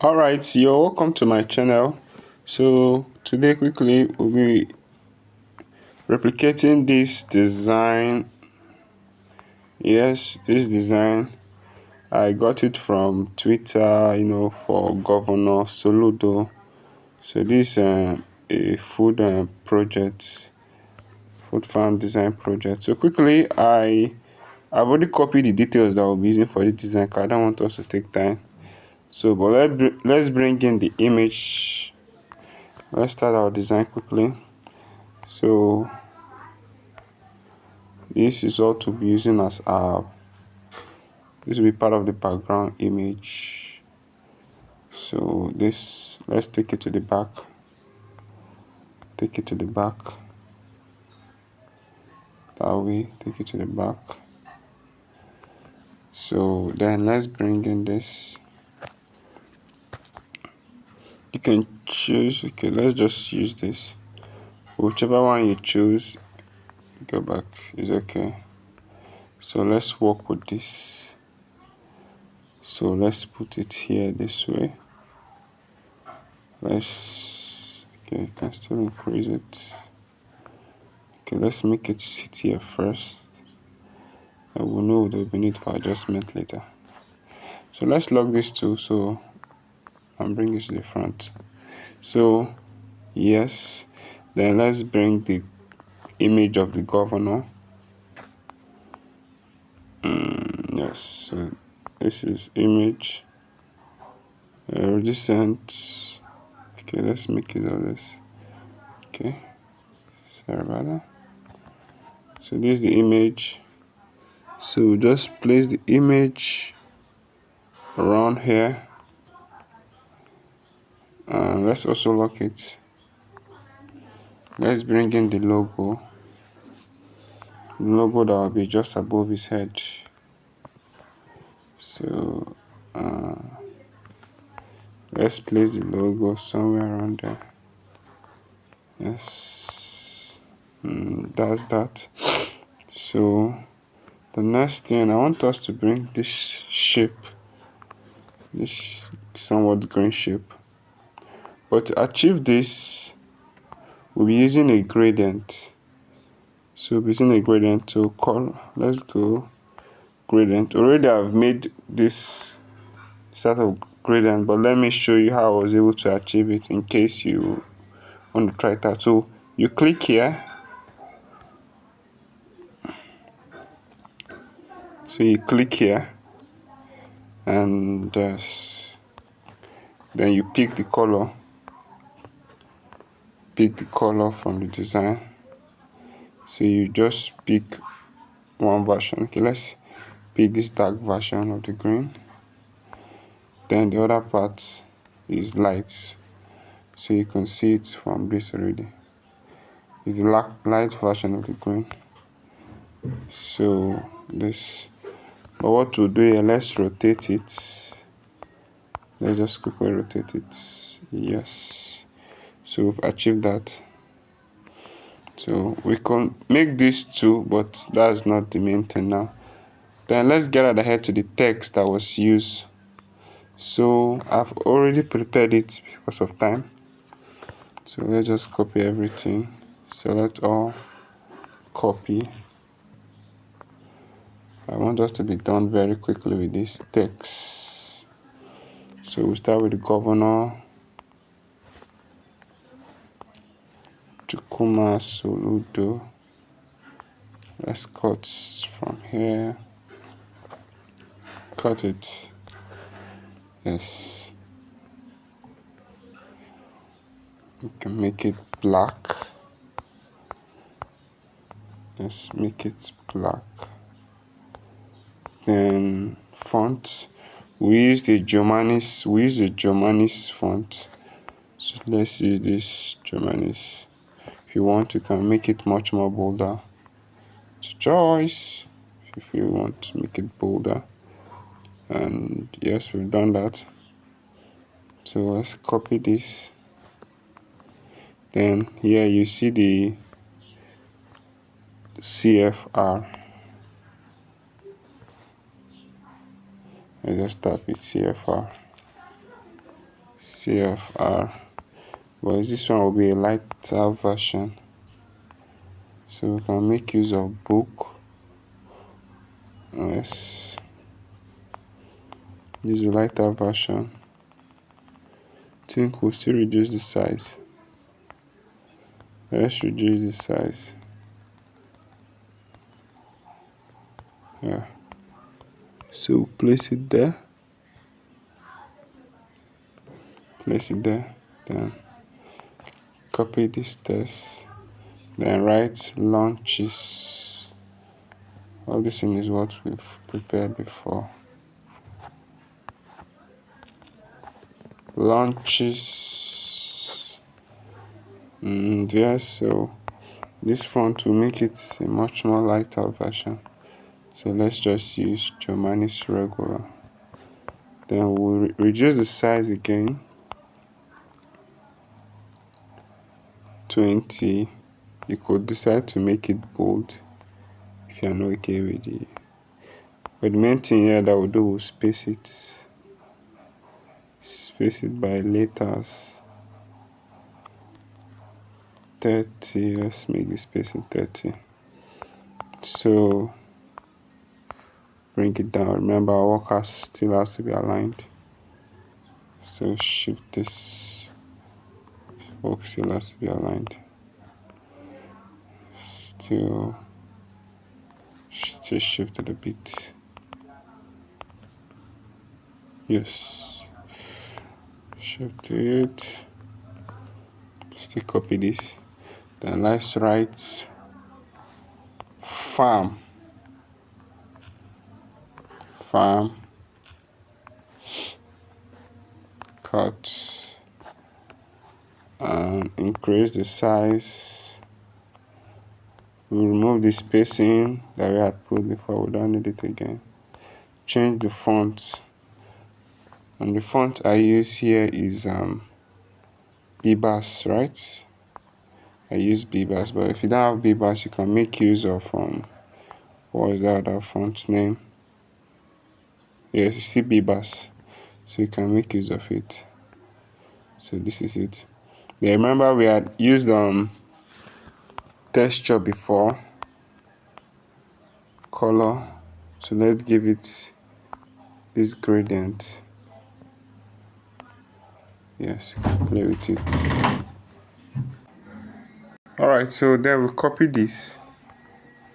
Alright, you're welcome to my channel. So today quickly we'll be replicating this design. Yes, this design I got it from Twitter, for Governor Soludo. So this a food project, food farm design project. So quickly I've already copied the details that we'll be using for this design because I don't want us to take time. So but let's bring in the image. Let's start our design quickly. So this is all to be using as this will be part of the background image. So this, let's take it to the back. Take it to the back. That way, take it to the back. So then let's bring in this. You can choose, okay, let's just use this. Whichever one you choose, go back, is okay. So let's work with this. So let's put it here this way. Okay, you can still increase it. Okay, let's make it sit here first. I will know there will be need for adjustment later. So let's lock this too, so and bring it to the front. So yes, then let's bring the image of the governor. Yes, so this is image recent. Okay, let's make it all this. Okay, sorry about that. So this is the image. So just place the image around here, and let's also lock it. Let's bring in the logo that will be just above his head. So let's place the logo somewhere around there. Yes, that's that. So the next thing, I want us to bring this shape, this somewhat green shape, but to achieve this we'll be using a gradient. So we'll be using a gradient to call. Let's go gradient. Already I've made this set of gradient, but let me show you how I was able to achieve it in case you want to try it out. So you click here. So you click here, and then you pick the color. Pick the color from the design. So you just pick one version. Okay, let's pick this dark version of the green. Then the other part is light. So you can see it from this already. It's the light version of the green. So this, but what we'll do here, let's rotate it. Let's just quickly rotate it. Yes. So we've achieved that. So we can make this too, but that's not the main thing now. Then let's get ahead to the text that was used. So I've already prepared it because of time. So let's just copy everything. Select all, copy. I want us to be done very quickly with this text. So we start with the governor. Chukuma Soludo. Let's cut from here. Cut it. Yes. We can make it black. Let's make it black. Then font. We use the Germanis font. So let's use this Germanis. If you want, you can make it much more bolder. It's a choice if you want to make it bolder. And yes, we've done that. So let's copy this. Then here you see the CFR. I just type it CFR. CFR, but this one will be a lighter version, so we can make use of book. Yes, use a lighter version. I think we'll still reduce the size. Let's reduce the size. Yeah, so place it there, then copy this text, then write launches. All this thing is what we've prepared before. Launches. Yes, so this font will make it a much more lighter version. So let's just use Germanis regular. Then we'll reduce the size again. 20. You could decide to make it bold if you're not okay with it. But the main thing here that we'll do is space it by letters. 30. Let's make the spacing 30. So bring it down. Remember, our worker still has to be aligned. So shift this. Work still has to be aligned. Still shift it a bit. Yes. Shift it. Still copy this. Then let's write farm. Cut and increase the size. We'll remove the spacing that we had put before. We don't need it again. Change the font, and the font I use here is Bibas, right? I use Bibas, but if you don't have Bibas, you can make use of what is that other font's name? Yes, you see Bibas, so you can make use of it. So this is it. But remember, we had used texture before, color. So let's give it this gradient. Yes, you can play with it. Alright, so then we copy this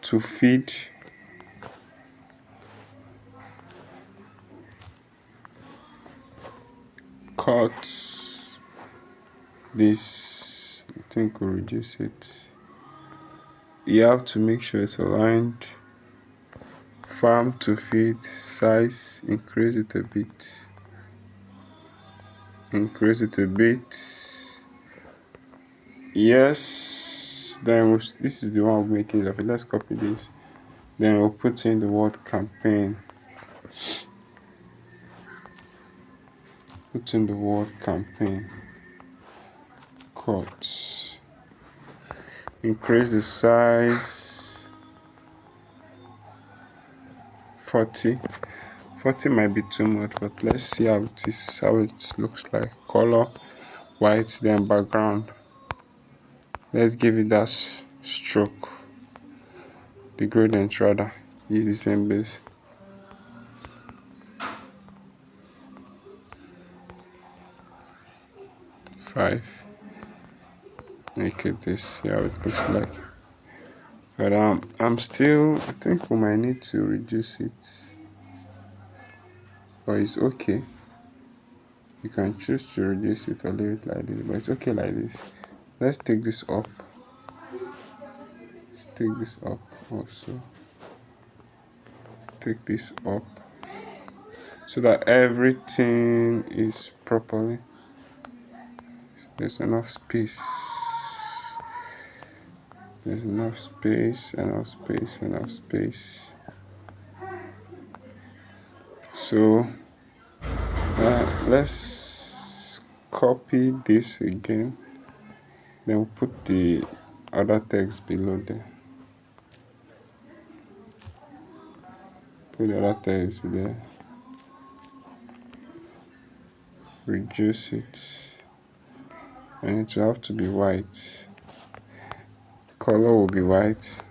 to feed cut this. I think we'll reduce it. You have to make sure it's aligned. Farm to feed size, increase it a bit. Yes, then this is the one we're making of it. Let's copy this. Then we'll put in the word campaign. Cut. Increase the size. 40. 40 might be too much, but let's see how it looks like. Color, white, then background. Let's give it that stroke. The gradient rather. Use the same base. Five. Make it this. See how it looks like. But I think we might need to reduce it. But it's okay. You can choose to reduce it or leave it like this, but it's okay like this. Let's take this up. Also. Take this up so that everything is properly. There's enough space. Enough space. So let's copy this again. Then we'll put the other text below there. Put the other text there. reduce it, and it will have to be white. Color will be white.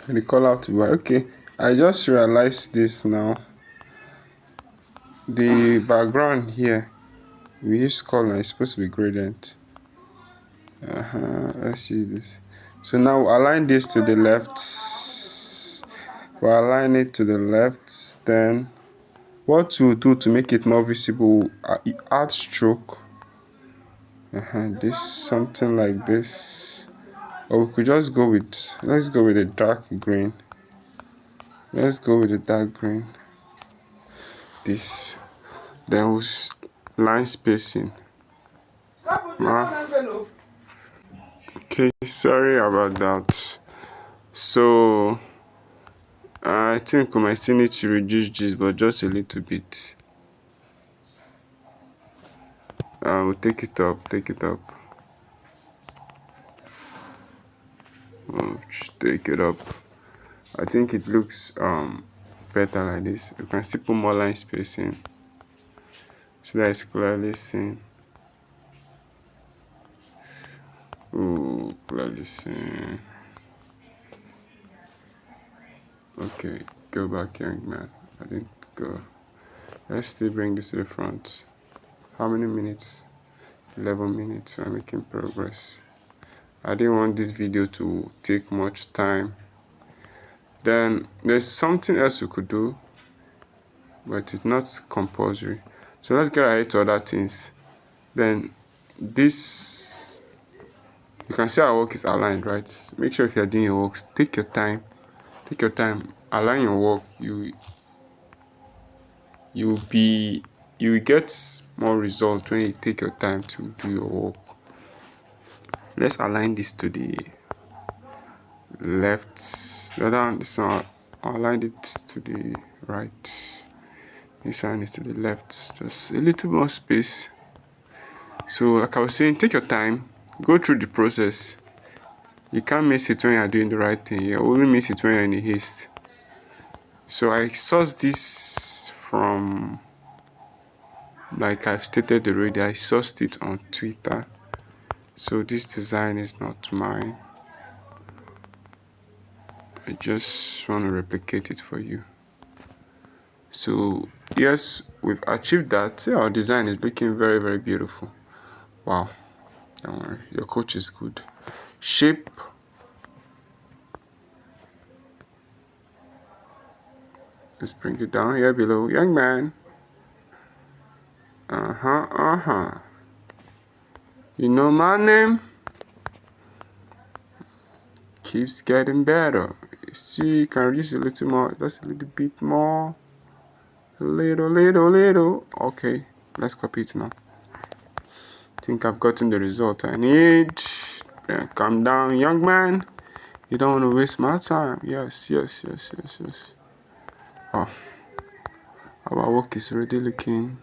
And the color have to be white. Okay, I just realized this now. The background here, we use color, it's supposed to be gradient. Let's use this. So now we'll align this to the left. We'll align it to the left. Then what we'll do to make it more visible, add stroke. This something like this. Or we could just go with, let's go with a dark green. Let's go with a dark green. This. Then we'll line spacing. Okay, sorry about that. So I think we might still need to reduce this, but just a little bit. We'll take it up. Take it up. Take it up. I think it looks better like this. You can still put more line spacing so that it's clearly seen. Ooh, clearly seen. Okay, go back, young man. I didn't go. Let's still bring this to the front. How many minutes? 11 minutes. We're making progress. I didn't want this video to take much time. Then there's something else we could do, but it's not compulsory. So let's get ahead to other things. Then this, you can see our work is aligned, right? Make sure if you're doing your works, take your time. Take your time. Align your work. You will get more result when you take your time to do your work. Let's align this to the left. The other one, this one, align it to the right. This one is to the left. Just a little more space. So like I was saying, take your time, go through the process. You can't miss it when you're doing the right thing. You only miss it when you're in a haste. So I sourced this from, like I've stated already, I sourced it on Twitter. So this design is not mine. I just want to replicate it for you. So yes, we've achieved that. See, our design is looking very, very beautiful. Wow. Don't worry, your coach is good. Shape. Let's bring it down here below. Young man. You know my name? Keeps getting better. See, you can reduce a little more. Just a little bit more. Little. Okay, let's copy it now. Think I've gotten the result I need. Calm down, young man. You don't want to waste my time. Yes. Oh, our work is already looking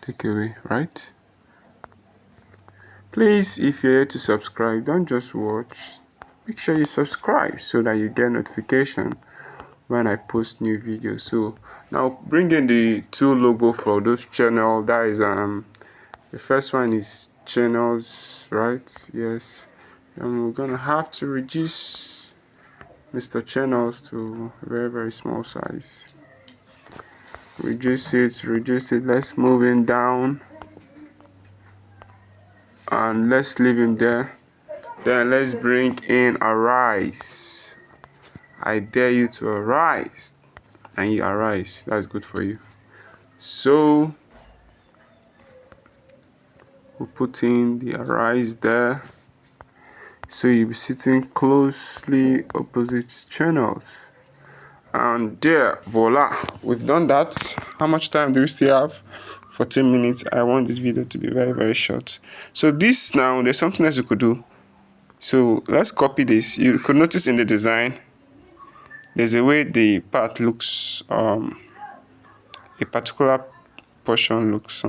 takeaway, right? Please, if you're here to subscribe, don't just watch. Make sure you subscribe so that you get notification when I post new videos. So now bring in the two logo for those channels. That is the first one is channels, right? Yes. And we're gonna have to reduce Mr. Channels to a very, very small size. Reduce it. Let's move him down. And let's leave him there. Then let's bring in arise. I dare you to arise. And you arise. That's good for you. So we'll put in the arise there. So you'll be sitting closely opposite channels. And there, voila, we've done that. How much time do we still have? 14 minutes. I want this video to be very, very short. So this now, there's something else you could do. So let's copy this. You could notice in the design, there's a way the part looks, a particular portion looks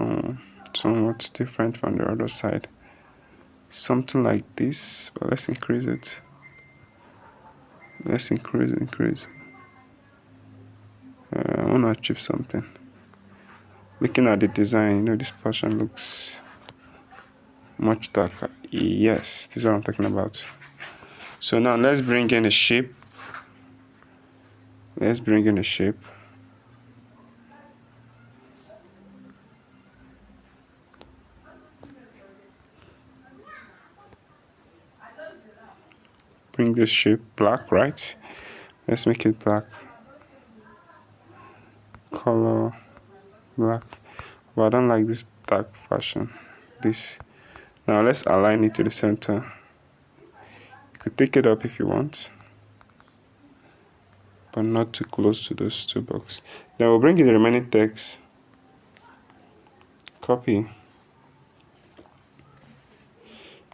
somewhat different from the other side. Something like this, but let's increase it. Let's increase. I want to achieve something. Looking at the design, you know, this portion looks much darker. Yes, this is what I'm talking about. So now let's bring in a shape. Bring this shape black, right? Let's make it black. Color black. But I don't like this dark fashion. This. Now let's align it to the center. You could take it up if you want, but not too close to those two boxes. Then we'll bring in the remaining text. Copy.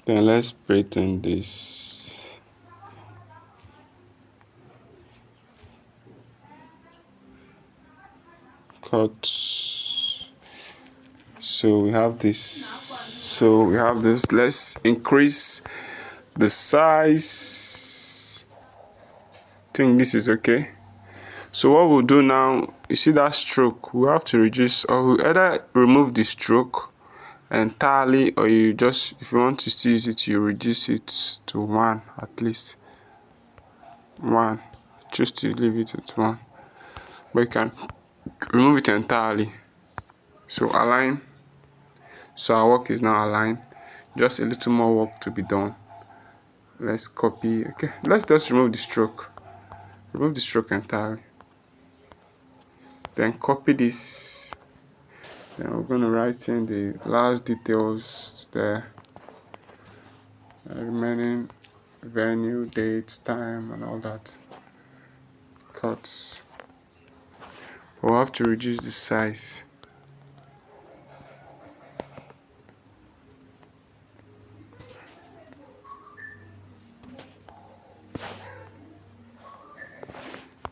Then let's pattern this. Cut. So we have this. Let's increase the size. I think this is okay. So what we'll do now, you see that stroke, we have to reduce, or we'll either remove the stroke entirely, or you just, if you want to still use it, you reduce it to 1 at least. 1. Choose to leave it at 1. But you can remove it entirely. So align. So our work is now aligned. Just a little more work to be done. Let's copy. Okay, let's just remove the stroke. Remove the stroke entirely. Then copy this. Then we're going to write in the last details there. Remaining venue, date, time, and all that. Cut. We'll have to reduce the size.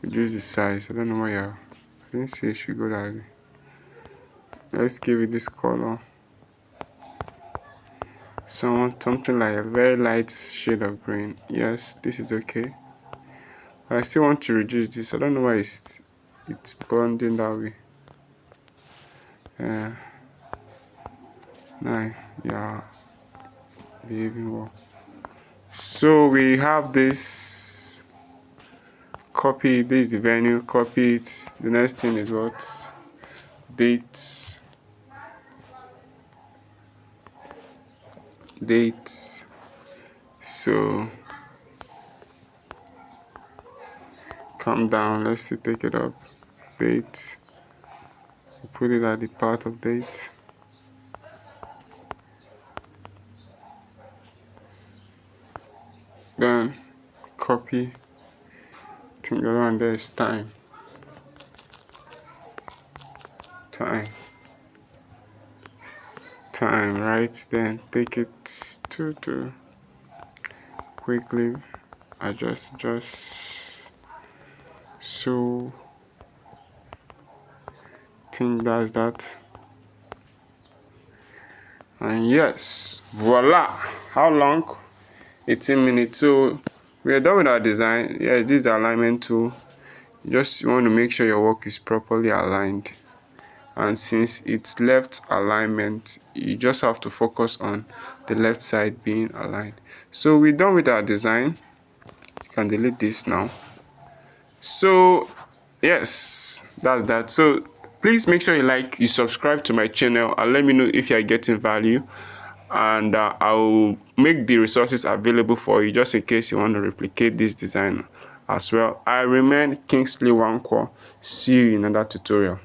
Reduce the size. I don't know why I didn't say it should go that way. Let's give it this color. Something like a very light shade of green. Yes, this is okay. But I still want to reduce this. I don't know why it's bonding that way. Yeah, behaving well. So we have this. Copy. This is the venue. Copy it. The next thing is what? Date. So calm down. Let's still take it up. Date. Put it at the part of date. Then copy. I think the other one there is time. Time, right? Then take it to quickly adjust. So think that's that. And yes, voila. How long? 18 minutes. So we are done with our design. Yeah, this is the alignment tool. You want to make sure your work is properly aligned. And since it's left alignment, you just have to focus on the left side being aligned. So we're done with our design. You can delete this now. So yes, that's that. So please make sure you subscribe to my channel, and let me know if you are getting value, and I'll make the resources available for you just in case you want to replicate this design as well. I remain Kingsley Nwankwo. See you in another tutorial.